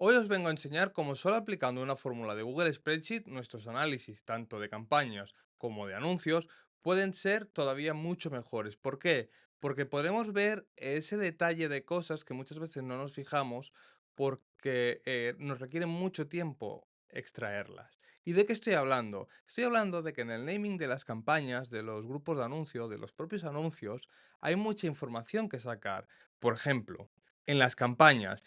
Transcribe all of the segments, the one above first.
Hoy os vengo a enseñar cómo solo aplicando una fórmula de Google Spreadsheet nuestros análisis, tanto de campañas como de anuncios, pueden ser todavía mucho mejores. ¿Por qué? Porque podremos ver ese detalle de cosas que muchas veces no nos fijamos porque nos requiere mucho tiempo extraerlas. ¿Y de qué estoy hablando? Estoy hablando de que en el naming de las campañas, de los grupos de anuncio, de los propios anuncios, hay mucha información que sacar. Por ejemplo, en las campañas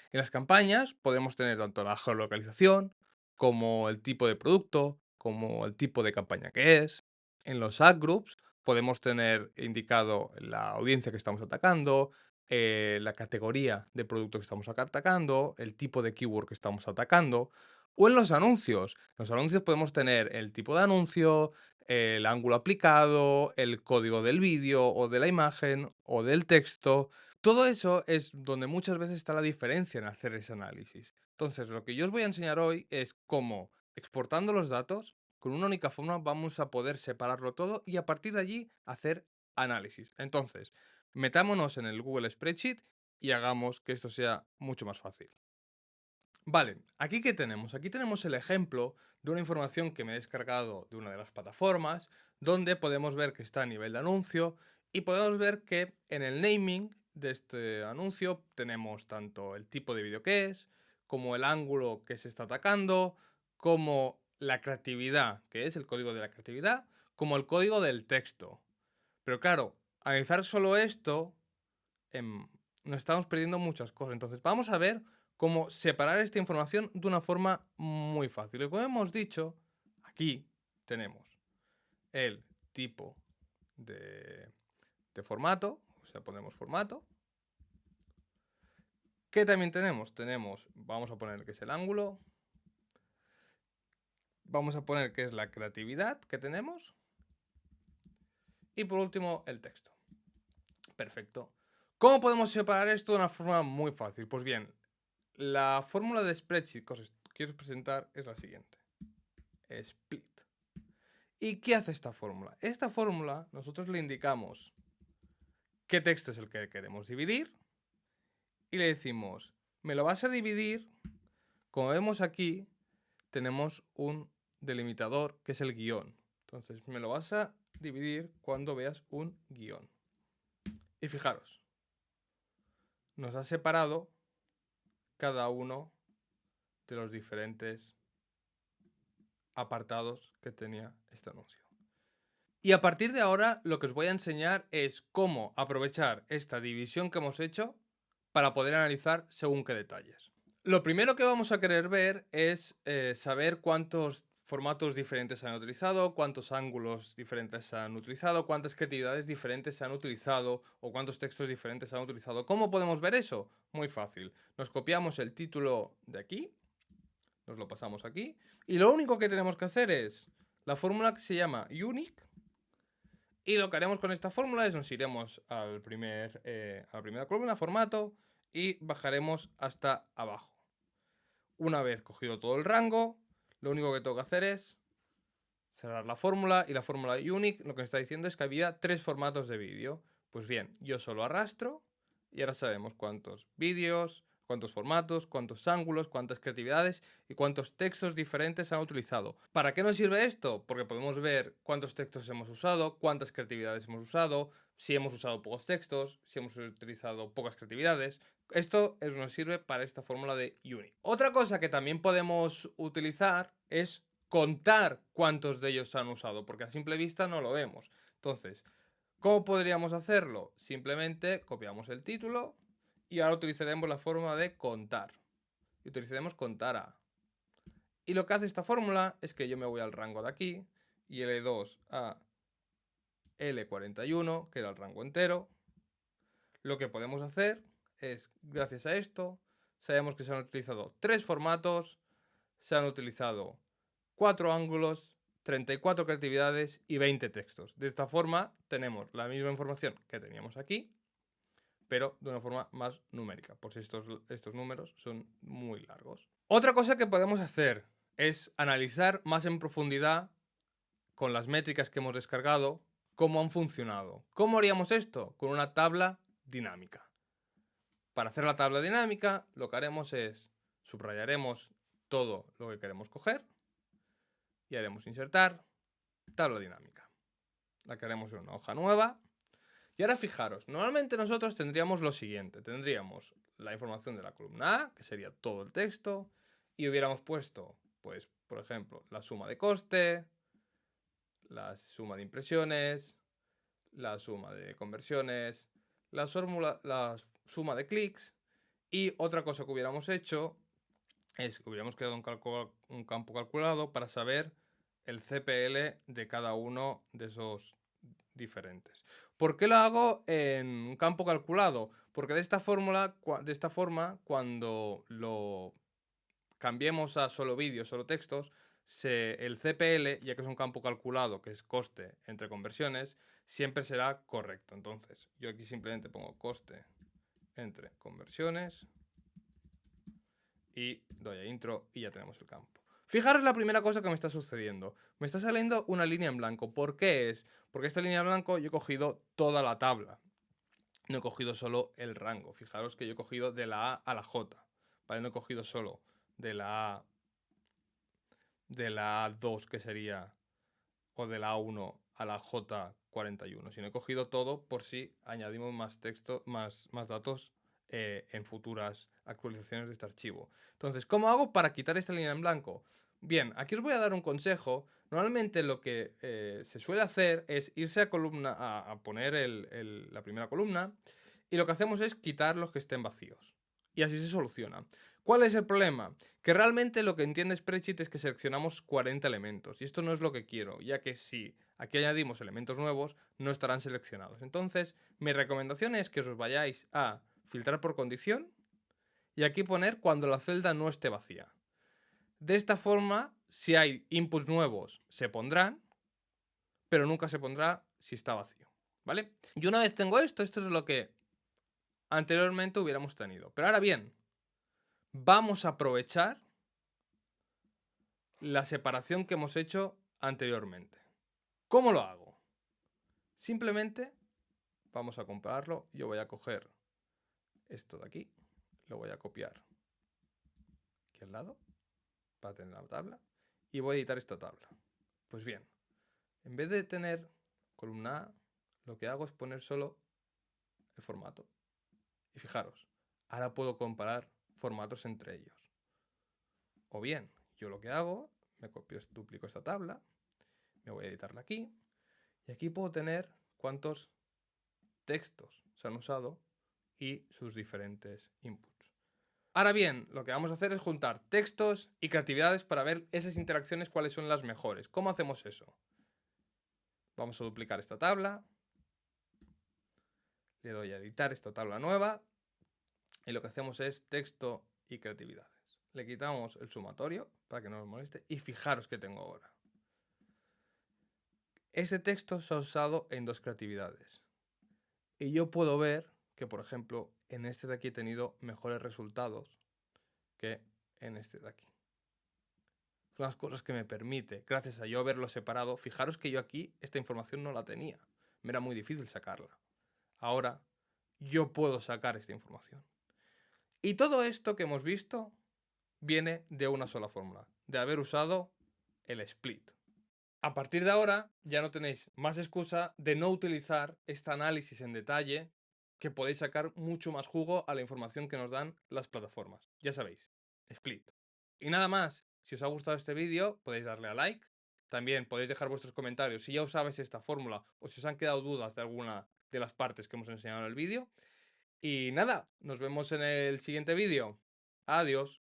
podemos tener tanto la geolocalización, como el tipo de producto, como el tipo de campaña que es. En los ad groups podemos tener indicado la audiencia que estamos atacando, la categoría de producto que estamos atacando, el tipo de keyword que estamos atacando. O en los anuncios podemos tener el tipo de anuncio, el ángulo aplicado, el código del vídeo o de la imagen o del texto. Todo eso es donde muchas veces está la diferencia en hacer ese análisis. Entonces, lo que yo os voy a enseñar hoy es cómo, exportando los datos, con una única forma vamos a poder separarlo todo y a partir de allí hacer análisis. Entonces, metámonos en el Google Spreadsheet y hagamos que esto sea mucho más fácil. Vale, ¿aquí qué tenemos? Aquí tenemos el ejemplo de una información que me he descargado de una de las plataformas, donde podemos ver que está a nivel de anuncio y podemos ver que en el naming de este anuncio tenemos tanto el tipo de vídeo que es, como el ángulo que se está atacando, como la creatividad, que es el código de la creatividad, como el código del texto. Pero claro, analizar solo esto em, nos estamos perdiendo muchas cosas. Entonces, vamos a ver cómo separar esta información de una forma muy fácil. Y como hemos dicho, aquí tenemos el tipo de, de formato, o sea, ponemos formato. ¿Qué también tenemos? Tenemos, vamos a poner que es el ángulo, vamos a poner que es la creatividad que tenemos y por último el texto. Perfecto. ¿Cómo podemos separar esto de una forma muy fácil? Pues bien, la fórmula de spreadsheet que os quiero presentar es la siguiente. Split. ¿Y qué hace esta fórmula? Esta fórmula nosotros le indicamos qué texto es el que queremos dividir y le decimos, me lo vas a dividir, como vemos aquí, tenemos un delimitador que es el guión. Entonces, me lo vas a dividir cuando veas un guión. Y fijaros, nos ha separado cada uno de los diferentes apartados que tenía este anuncio. Y a partir de ahora lo que os voy a enseñar es cómo aprovechar esta división que hemos hecho para poder analizar según qué detalles. Lo primero que vamos a querer ver es saber cuántos formatos diferentes se han utilizado, cuántos ángulos diferentes se han utilizado, cuántas creatividades diferentes se han utilizado o cuántos textos diferentes se han utilizado. ¿Cómo podemos ver eso? Muy fácil. Nos copiamos el título de aquí, nos lo pasamos aquí y lo único que tenemos que hacer es la fórmula que se llama unique. Y lo que haremos con esta fórmula es nos iremos a la primera columna, formato, y bajaremos hasta abajo. Una vez cogido todo el rango, lo único que tengo que hacer es cerrar la fórmula y la fórmula unique lo que me está diciendo es que había 3 formatos de vídeo. Pues bien, yo solo arrastro y ahora sabemos cuántos vídeos, cuántos formatos, cuántos ángulos, cuántas creatividades y cuántos textos diferentes se han utilizado. ¿Para qué nos sirve esto? Porque podemos ver cuántos textos hemos usado, cuántas creatividades hemos usado, si hemos usado pocos textos, si hemos utilizado pocas creatividades. Esto nos sirve para esta fórmula de unique. Otra cosa que también podemos utilizar es contar cuántos de ellos se han usado, porque a simple vista no lo vemos. Entonces, ¿cómo podríamos hacerlo? Simplemente copiamos el título y ahora utilizaremos la fórmula de contar. Y utilizaremos contar a. Y lo que hace esta fórmula es que yo me voy al rango de aquí y L2 a L41, que era el rango entero. Lo que podemos hacer es, gracias a esto, sabemos que se han utilizado 3 formatos, se han utilizado 4 ángulos, 34 creatividades y 20 textos. De esta forma tenemos la misma información que teníamos aquí, pero de una forma más numérica, por si estos números son muy largos. Otra cosa que podemos hacer es analizar más en profundidad con las métricas que hemos descargado cómo han funcionado. ¿Cómo haríamos esto? Con una tabla dinámica. Para hacer la tabla dinámica, lo que haremos es Subrayaremos todo lo que queremos coger y haremos insertar tabla dinámica. La crearemos en una hoja nueva. Y ahora fijaros, normalmente nosotros tendríamos lo siguiente. Tendríamos la información de la columna A, que sería todo el texto, y hubiéramos puesto, pues, por ejemplo, la suma de coste, la suma de impresiones, la suma de conversiones, la suma de clics, y otra cosa que hubiéramos hecho es que hubiéramos creado un campo calculado para saber el CPL de cada uno de esos diferentes. ¿Por qué lo hago en un campo calculado? Porque de esta forma, cuando lo cambiemos a solo vídeos, solo textos, el CPL, ya que es un campo calculado, que es coste entre conversiones, siempre será correcto. Entonces, yo aquí simplemente pongo coste entre conversiones y doy a intro y ya tenemos el campo. Fijaros la primera cosa que me está sucediendo. Me está saliendo una línea en blanco. ¿Por qué es? Porque esta línea en blanco yo he cogido toda la tabla. No he cogido solo el rango. Fijaros que yo he cogido de la A a la J. ¿Vale? No he cogido solo de la A2, que sería, o de la A1 a la J41, sino he cogido todo por si añadimos más texto, más datos en futuras actualizaciones de este archivo. Entonces, ¿cómo hago para quitar esta línea en blanco? Bien, aquí os voy a dar un consejo. Normalmente lo que se suele hacer es irse a columna, a poner la primera columna, y lo que hacemos es quitar los que estén vacíos. Y así se soluciona. ¿Cuál es el problema? Que realmente lo que entiende Spreadsheet es que seleccionamos 40 elementos. Y esto no es lo que quiero, ya que si aquí añadimos elementos nuevos, no estarán seleccionados. Entonces, mi recomendación es que os vayáis a filtrar por condición y aquí poner cuando la celda no esté vacía. De esta forma, si hay inputs nuevos, se pondrán, pero nunca se pondrá si está vacío, ¿vale? Y una vez tengo esto es lo que anteriormente hubiéramos tenido. Pero ahora bien, vamos a aprovechar la separación que hemos hecho anteriormente. ¿Cómo lo hago? Simplemente vamos a compararlo. Yo voy a coger esto de aquí, lo voy a copiar aquí al lado para tener la tabla y voy a editar esta tabla. Pues bien, en vez de tener columna A, lo que hago es poner solo el formato. Y fijaros, ahora puedo comparar formatos entre ellos. O bien, yo lo que hago, me duplico esta tabla, me voy a editarla aquí, y aquí puedo tener cuántos textos se han usado y sus diferentes inputs. Ahora bien, lo que vamos a hacer es juntar textos y creatividades para ver esas interacciones cuáles son las mejores. ¿Cómo hacemos eso? Vamos a duplicar esta tabla, le doy a editar esta tabla nueva y lo que hacemos es texto y creatividades. Le quitamos el sumatorio para que no nos moleste y fijaros que tengo ahora. Este texto se ha usado en dos creatividades. Y yo puedo ver que, por ejemplo, en este de aquí he tenido mejores resultados que en este de aquí. Son las cosas que me permite, gracias a yo haberlo separado. Fijaros que yo aquí esta información no la tenía. Me era muy difícil sacarla. Ahora yo puedo sacar esta información. Y todo esto que hemos visto viene de una sola fórmula, de haber usado el split. A partir de ahora ya no tenéis más excusa de no utilizar este análisis en detalle, que podéis sacar mucho más jugo a la información que nos dan las plataformas. Ya sabéis, Split. Y nada más, si os ha gustado este vídeo podéis darle a like, también podéis dejar vuestros comentarios si ya usabais esta fórmula o si os han quedado dudas de alguna de las partes que hemos enseñado en el vídeo. Y nada, nos vemos en el siguiente vídeo. Adiós.